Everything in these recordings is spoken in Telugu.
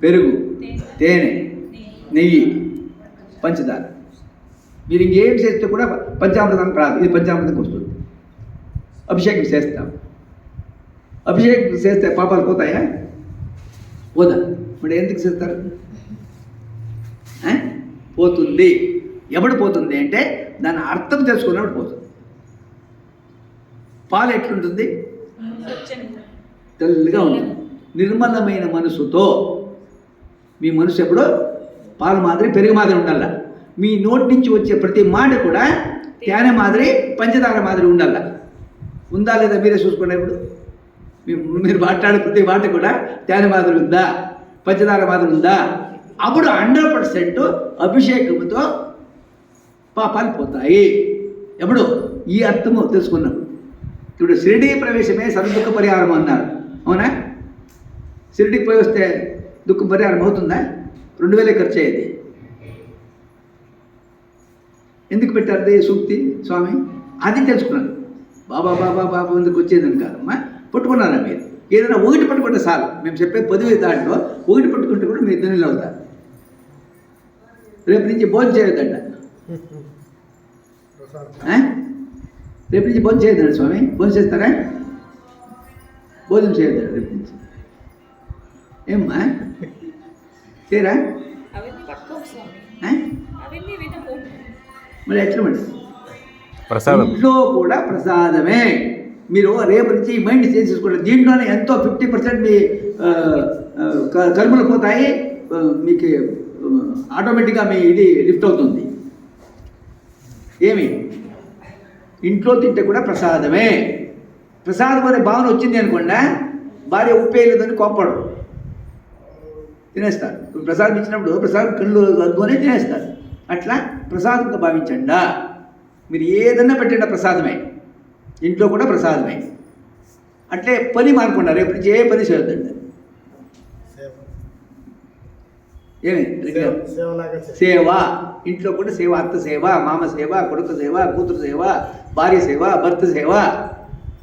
పెరుగు, తేనె, నెయ్యి, పంచదార. మీరు ఇంకేం చేస్తే కూడా పంచామృతానికి రాదు, ఇది పంచామృతానికి వస్తుంది. అభిషేకం చేస్తాం. అభిషేకం చేస్తే పాపాలు పోతాయా? పోదా. మరి ఎందుకు చేస్తారు? పోతుంది. ఎప్పుడు పోతుంది అంటే దాని అర్థం తెలుసుకున్నప్పుడు పోతుంది. పాలు ఎట్లుంటుంది? తెల్లగా ఉంటుంది. నిర్మలమైన మనసుతో మీ మనసు ఎప్పుడో పాలు మాదిరి పెరుగు మాదిరి ఉండాల. మీ నోటి నుంచి వచ్చే ప్రతి మాట కూడా తేనె మాదిరి పంచదార మాదిరి ఉండాల. ఉందా లేదా మీరే చూసుకోండి. ఇప్పుడు మీరు మాట్లాడే ప్రతి మాట కూడా తేనె మాదిరి ఉందా, పంచదార మాదిరి ఉందా? అప్పుడు 100% అభిషేకంతో పాపాలు పోతాయి. ఎప్పుడు ఈ అర్థము తెలుసుకున్నాం. ఇప్పుడు షిరిడీ ప్రవేశమే సర్వదుఃఖ పరిహారం అన్నారు, అవునా? షిరిడీకి పోయి వస్తే దుఃఖం పరిహారం అవుతుందా? 2000 ఖర్చు అయ్యేది. ఎందుకు పెట్టారు సూక్తి స్వామి? అది తెలుసుకున్నాను. బాబా బాబా బాబా ఎందుకు వచ్చేదని కాదమ్మా, పట్టుకున్నారా మీరు? ఏదైనా ఒకటి పట్టుకుంటే చాలు. మేము చెప్పే 10 దాంట్లో ఒకటి పట్టుకుంటే కూడా మీరు ధనులు అవుతారు. రేపు నుంచి భోజనం చేయొద్దంట. రేపు నుంచి భోజనం చేయొద్దండి స్వామి. భోజనం చేస్తారా? భోజనం చేయొద్దండి రేపు నుంచి. ఏమ్మా చేయరా? మరి ఎట్లా మరి? ఇంట్లో కూడా ప్రసాదమే. మీరు రేపు నుంచి మైండ్ చేసేసుకోండి. దీంట్లోనే ఎంతో 50% మీ కర్మలు పోతాయి. మీకు ఆటోమేటిక్గా మీ ఇది లిఫ్ట్ అవుతుంది. ఏమి ఇంట్లో తింటే కూడా ప్రసాదమే. ప్రసాదం అనే భావన వచ్చింది అనుకోండి, భార్య ఉప్పేయలేదని కోప్పడు, తినేస్తారు. ప్రసాదం ఇచ్చినప్పుడు ప్రసాదం కళ్ళు అద్దుకొని తినేస్తారు. అట్లా ప్రసాదంగా భావించండా. మీరు ఏదన్నా పెట్టండి ప్రసాదమే. ఇంట్లో కూడా ప్రసాదమే. అట్లే పని మానుకున్నారు. రేపు నుంచి ఏ పని చేయొద్దండి. ఏమి సేవ, ఇంట్లో కూడా సేవ. అత్త సేవ, మామ సేవ, కొడుకు సేవ, కూతురు సేవ, భార్య సేవ, భర్త సేవ.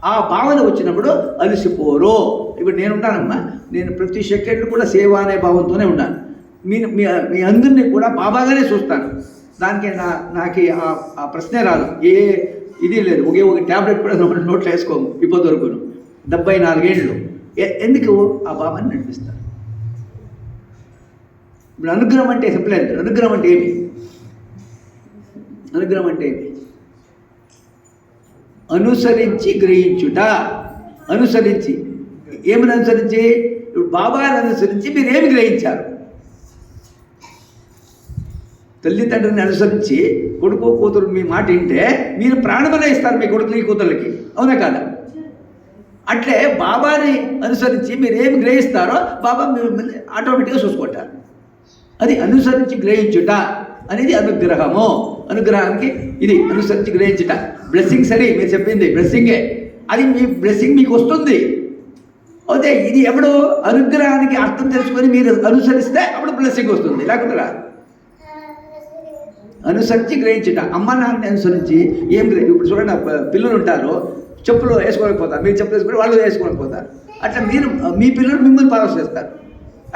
ఆ భావన వచ్చినప్పుడు అలసిపోరు. ఇప్పుడు నేను ఉంటానమ్మా, నేను ప్రతి సెకండ్ కూడా సేవ అనే భావంతోనే ఉన్నాను. మీ అందరినీ కూడా బాబాగానే చూస్తాను. దానికి నాకు ఆ ప్రశ్నే రాదు. ఏ ఇది లేదు. ఒకే ఒక ట్యాబ్లెట్ కూడా నోట్లో వేసుకోము ఇప్పటి వరకు. 74 ఏళ్ళు. ఎందుకు? ఆ బాబాని నడిపిస్తాను. ఇప్పుడు అనుగ్రహం అంటే చెప్పలేదు. అనుగ్రహం అంటే ఏమి? అనుగ్రహం అంటే ఏమి? అనుసరించి గ్రహించుట. అనుసరించి ఏమని అనుసరించి? ఇప్పుడు బాబాని అనుసరించి మీరు ఏమి గ్రహించారు? తల్లిదండ్రులని అనుసరించి కొడుకు కూతురు మీ మాట వింటే మీరు ప్రాణమనే ఇస్తారు మీ కొడుకులకి కూతుర్లకి, అవునా కాదా? అట్లే బాబాని అనుసరించి మీరు ఏమి గ్రహిస్తారో బాబా మిమ్మల్ని ఆటోమేటిక్గా చూసుకుంటారు. అది అనుసరించి గ్రహించుట అనేది అనుగ్రహము. అనుగ్రహానికి ఇది అనుసరించి గ్రహించుట. బ్లెస్సింగ్ సరే మీరు చెప్పింది బ్లెస్సింగే. అది మీ బ్లెస్సింగ్ మీకు వస్తుంది. అయితే ఇది ఎప్పుడు అనుగ్రహానికి అర్థం తెలుసుకొని మీరు అనుసరిస్తే అప్పుడు బ్లెస్సింగ్ వస్తుంది, లేకపోతే రాదు. అనుసరించి గ్రహించుట. అమ్మ నాన్నని అనుసరించి ఏం ఇప్పుడు చూడండి, పిల్లలు ఉంటారు, చెప్పులు వేసుకోలేకపోతారు. మీరు చెప్పులు వేసుకొని వాళ్ళు వేసుకోలేకపోతారు. అట్లా మీరు మీ పిల్లలు మిమ్మల్ని ఫాలో చేస్తారు.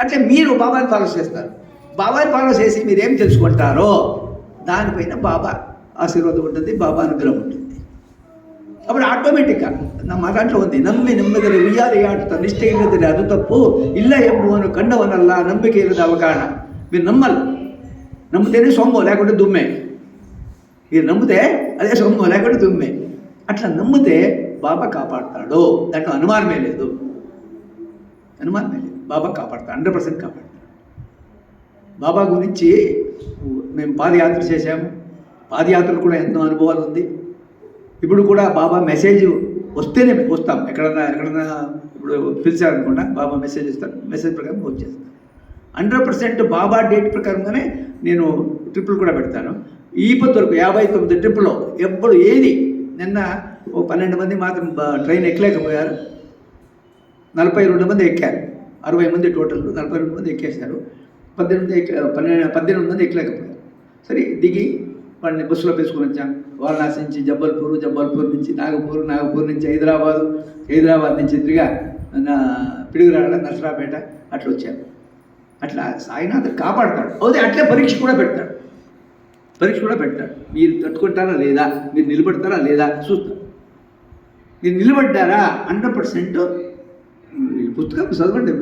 అట్లా మీరు బాబాని ఫాలో చేస్తారు. బాబాని ఫాలో చేసి మీరేం తెలుసుకుంటారో దానిపైన బాబా ఆశీర్వాదం ఉంటుంది, బాబా అనుగ్రహం ఉంటుంది. అప్పుడు ఆటోమేటిక్గా మా దాంట్లో ఉంది, నమ్మి నెమ్మదిని ఉయ్యాలి ఆడుతా నిష్ట ఇల్లదిని అది తప్పు ఇల్ల ఎమ్మువను కండవనల్లా నమ్మిక ఇల్లది అవగాహన. మీరు నమ్మాలి. నమ్మితేనే సొమ్ము, లేకుంటే దుమ్మే. మీరు నమ్మితే అదే సొమ్ము, లేకుంటే దుమ్మే. అట్లా నమ్మితే బాబా కాపాడుతాడు. దాంట్లో అనుమానమే లేదు. అనుమానమే లేదు. బాబా కాపాడుతాడు, 100% కాపాడుతాడు. బాబా గురించి మేము పాదయాత్ర చేశాము. పాదయాత్రలు కూడా ఎంతో అనుభవాలు ఉంది. ఇప్పుడు కూడా బాబా మెసేజ్ వస్తేనే వస్తాం. ఎక్కడన్నా ఇప్పుడు పిలిచారనుకున్నా బాబా మెసేజ్ ఇస్తాను. మెసేజ్ ప్రకారం వచ్చేస్తాను. 100% బాబా డేట్ ప్రకారంగానే నేను ట్రిప్పులు కూడా పెడతాను. ఈ పొద్దు వరకు 59 ట్రిప్పులో ఎప్పుడు ఏది. నిన్న 12 మంది మాత్రం ట్రైన్ ఎక్కలేకపోయారు. 42 మంది ఎక్కారు. 60 మంది టోటల్. 42 మంది ఎక్కేశారు. 18 మంది ఎక్కలేకపోయారు. సరే దిగి వాళ్ళని బస్సులో వేసుకొని వచ్చాం. వారణాసి నుంచి జబ్బల్పూర్ నుంచి నాగపూర్ నుంచి హైదరాబాద్ నుంచి తిరిగా పిడుగురాళ్ళ, నర్సరాపేట, అట్లా వచ్చాను. అట్లా సాయినాథ్ కాపాడతాడు. అవుతే అట్లే పరీక్ష కూడా పెడతాడు. మీరు తట్టుకుంటారా లేదా, మీరు నిలబడతారా లేదా చూస్తాం. మీరు నిలబడ్డారా 100%. పుస్తకం చదవండి,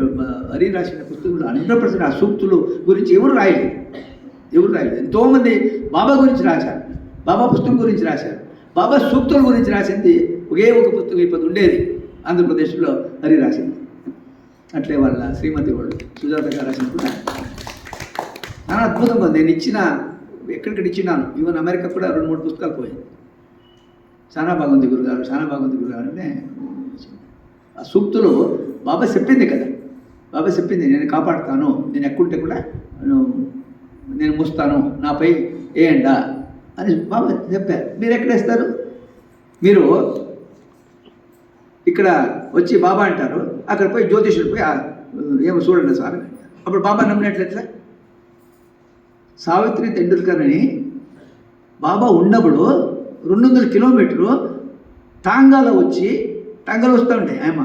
హరి రాసిన పుస్తకంలో 100% ఆ సూక్తులు గురించి ఎవరు రాయలేదు. ఎంతోమంది బాబా గురించి రాశారు, బాబా పుస్తకం గురించి రాశారు, బాబా సూక్తుల గురించి రాసింది ఒకే ఒక పుస్తకం ఇప్పుడు ఉండేది ఆంధ్రప్రదేశ్లో, హరి రాసింది. అట్లే వాళ్ళ శ్రీమతి వాళ్ళు సుజాత గారు రాసింది కూడా చాలా అద్భుతంగా ఉంది. నేను ఎక్కడిక్కడ ఇచ్చినాను, ఈవెన్ అమెరికా కూడా 2-3 పుస్తకాలు పోయింది. చాలా బాగుంది గురుగారు అంటే ఆ సూక్తులు బాబా చెప్పింది కదా, నేను కాపాడుతాను, నేను ఎక్కుంటే కూడా నేను మూస్తాను, నాపై వేయండా అని బాబా చెప్పారు. మీరు ఎక్కడేస్తారు? మీరు ఇక్కడ వచ్చి బాబా అంటారు, అక్కడ పోయి జ్యోతిషుడు పోయి ఏమో చూడండి సార్ అంటారు. అప్పుడు బాబా నమ్మినట్లెట్లా? సావిత్రి తెండూల్కర్ అని బాబా ఉన్నప్పుడు 200 కిలోమీటర్లు టాంగాలో వస్తూ ఉంటాయి ఆయన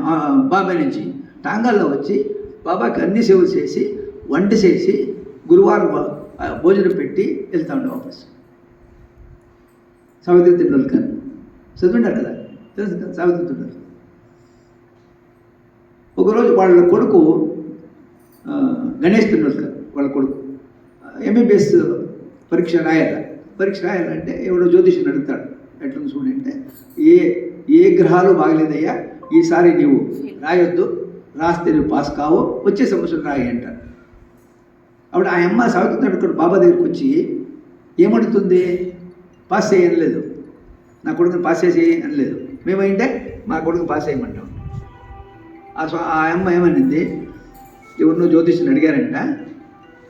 బాబాయ్ నుంచి. టాంగాల్లో వచ్చి బాబాకి అన్ని సేవలు చేసి, వంట చేసి, గురువారం భోజనం పెట్టి వెళ్తూ ఉండే వాపస్. సావిత్రి తెండూల్కర్ చదువుంటారు కదా, తెలుసు కదా సావిత్రి తెండూల్కర్. ఒకరోజు వాళ్ళ కొడుకు గణేష్ తెండూల్కర్ వాళ్ళ కొడుకు ఎంబీబీఎస్ పరీక్ష రాయాలంటే ఎవడో జ్యోతిషుని అడుగుతాడు, ఎట్లా చూడంటే ఏ గ్రహాలు బాగలేదయ్యా, ఈసారి నీవు రాయొద్దు, రాస్తే నువ్వు పాస్ కావు, వచ్చే సంవత్సరం రాయి అంటాడు. అప్పుడు ఆ అమ్మ సావిత్రి తెండూల్కర్ బాబా దగ్గరికి వచ్చి ఏమడుగుతుంది? పాస్ చేయనలేదు, నా కొడుకుని పాస్ చేసేయి అనలేదు. మేమైంటే మా కొడుకు పాస్ చేయమంటాం. ఆ అమ్మ ఏమనింది, ఎవరినో జ్యోతిషుని అడిగారంట,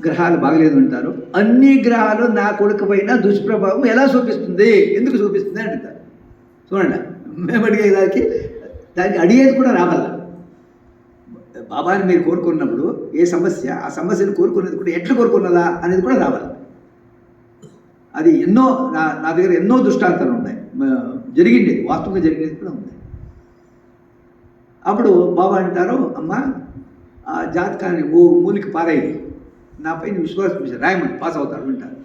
గ్రహాలు బాగలేదు అంటారు, అన్ని గ్రహాలు నా కొడుకు పైన దుష్ప్రభావం ఎలా చూపిస్తుంది, ఎందుకు చూపిస్తుంది అని అడుగుతారు. చూడండి, మేము అడిగేదానికి దానికి అడిగేది కూడా రావాల. బాబాని మీరు కోరుకున్నప్పుడు ఏ సమస్య, ఆ సమస్యను కోరుకునేది కూడా ఎట్లా కోరుకున్నదా అనేది కూడా రావాలి. అది ఎన్నో నా దగ్గర ఎన్నో దృష్టాంతాలు ఉన్నాయి, జరిగింది, వాస్తవంగా జరిగేది కూడా ఉంది. అప్పుడు బాబా అంటారు, అమ్మ ఆ జాతకాన్ని మూలికి పారాయి, నాపై విశ్వాసం రాయమని పాస్ అవుతాడు అంటారు.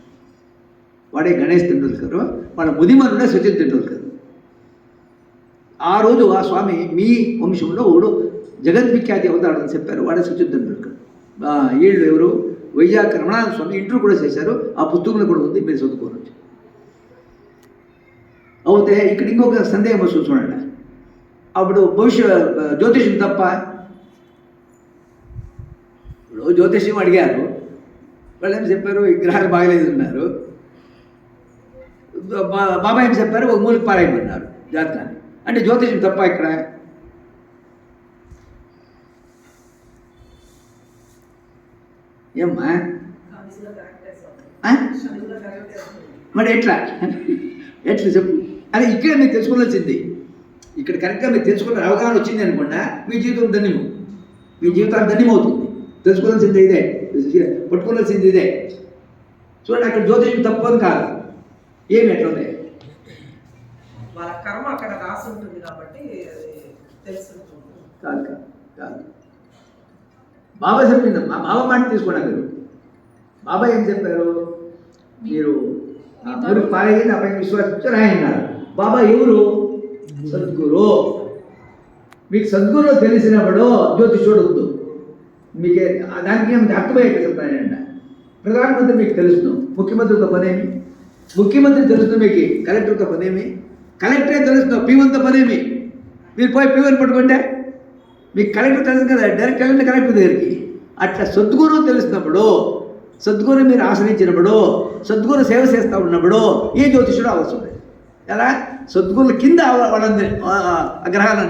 వాడే గణేష్ తెండూల్కర్, వాళ్ళ ముదిమనుడే సచిన్ తెండూల్కర్. ఆ రోజు ఆ స్వామి మీ వంశంలో ఓడు జగద్విఖ్యాతి అవుతాడు అని చెప్పారు, వాడే సచిన్ తెండూల్కర్. వీళ్ళు ఎవరు, వైజాగ్ రమణానంద స్వామి ఇంటర్వ్యూ కూడా చేశారు, ఆ పుస్తకంలో కూడా ఉంది, మీరు చదువుకోవచ్చు. అయితే ఇక్కడ ఇంకొక సందేహం వస్తుంది చూడండి. అప్పుడు జ్యోతిషం తప్ప, ఇప్పుడు జ్యోతిష్యం అడిగారు, వాళ్ళు ఏం చెప్పారు, ఈ గ్రహాలు బాగలేదు అన్నారు. బాబా ఏం చెప్పారు, ఒక మూలికి పారాయమన్నారు జాతకాన్ని. అంటే జ్యోతిషం తప్ప ఇక్కడ? ఏమ్మా మరి ఎట్లా చెప్పు? అది ఇక్కడ మీరు తెలుసుకోవాల్సింది, ఇక్కడ కరెక్ట్గా మీరు తెలుసుకున్న అవగాహన వచ్చింది అనుకోండి, మీ జీవితం ధన్యము, మీ జీవితాలు ధన్యమవుతుంది. తెలుసుకోవాల్సింది ఇదే, పట్టుకోవాల్సింది ఇదే. చూడండి, అక్కడ జ్యోతిషం తప్పని కాదు, ఏమి ఎట్లా ఉంది, వాళ్ళ కర్మ అక్కడ రాసి ఉంటుంది కాబట్టి కాదు. బాబా చెప్పిందమ్మా, బాబా మాట తీసుకోండి. మీరు బాబా ఏం చెప్పారు, మీరు పారాయి నా పైన విశ్వాసించి రాయన్నారు. బాబా ఎవరు? సద్గురు. మీకు సద్గురు తెలిసినప్పుడు జ్యోతిషుడు వద్దు. మీకే దానికి ఏమి అర్థమయ్యేట్టు చెప్తానండి. ప్రధానమంత్రి మీకు తెలుసు, ముఖ్యమంత్రితో పనేమి, ముఖ్యమంత్రి తెలుస్తుంది మీకు, కలెక్టర్తో పనేమి, కలెక్టరే తెలుస్తుంది, పీవన్తో పనేమి. మీరు పోయి పీవన్ పట్టుకుంటే మీకు కలెక్టర్ తెలుసు కదా, డైరెక్ట్ వెళ్ళండి కలెక్టర్ దగ్గరికి. అట్లా సద్గురు తెలిసినప్పుడు, సద్గురు మీరు ఆశ్రయించినప్పుడు, సద్గురు సేవ చేస్తూ ఉన్నప్పుడు ఏ జ్యోతిషుడు అవసరం లేదు. ఎలా సద్గురుల కింద వాళ్ళందరి గ్రహాలను